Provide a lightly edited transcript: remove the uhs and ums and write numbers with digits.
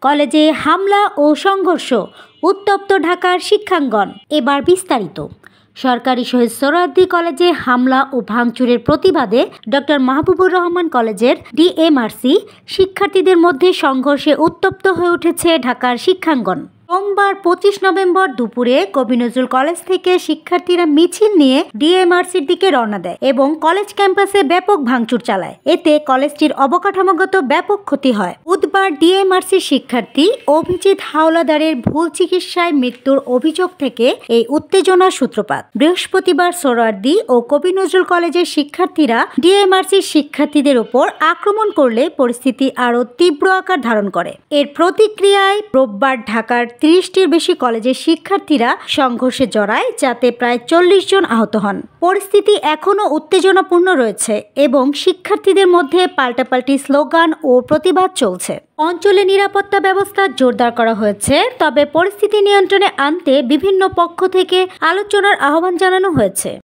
কলেজে হামলা ও সংঘর্ষ, উত্তপ্ত ঢাকার শিক্ষাঙ্গন। এবার বিস্তারিত। সরকারি শহীদ সোহরাওয়ার্দী কলেজে হামলা ও ভাঙচুরের প্রতিবাদে ডক্টর মাহবুবুর রহমান কলেজের ডিএমআরসি শিক্ষার্থীদের মধ্যে সংঘর্ষে উত্তপ্ত হয়ে উঠেছে ঢাকার শিক্ষাঙ্গন। সোমবার 25 নভেম্বর দুপুরে কবি নজরুল কলেজ থেকে শিক্ষার্থীরা মিছিল নিয়ে ডিএমআরসির দিকে রওনা দেয় এবং কলেজ ক্যাম্পাসে ব্যাপক ভাঙচুর চালায়। এতে কলেজটির অবকাঠামোগত ব্যাপক ক্ষতি হয়। বুধবার ডিএমআরসির শিক্ষার্থী অভিজিৎ হাওলাদারের ভুল চিকিৎসায় মৃত্যুর অভিযোগ থেকে এই উত্তেজনার সূত্রপাত। বৃহস্পতিবার সোহরাওয়ার্দী ও কবি নজরুল কলেজের শিক্ষার্থীরা ডিএমআরসির শিক্ষার্থীদের উপর আক্রমণ করলে পরিস্থিতি আরও তীব্র আকার ধারণ করে। এর প্রতিক্রিয়ায় রোববার ঢাকার 30টির বেশি কলেজের শিক্ষার্থীরা সংঘর্ষে জড়ায়, যাতে প্রায় 40 জন আহত হন। পরিস্থিতি এখনও উত্তেজনাপূর্ণ রয়েছে এবং শিক্ষার্থীদের মধ্যে পাল্টাপাল্টি স্লোগান ও প্রতিবাদ চলছে। অঞ্চলে নিরাপত্তা ব্যবস্থা জোরদার করা হয়েছে, তবে পরিস্থিতি নিয়ন্ত্রণে আনতে বিভিন্ন পক্ষ থেকে আলোচনার আহ্বান জানানো হয়েছে।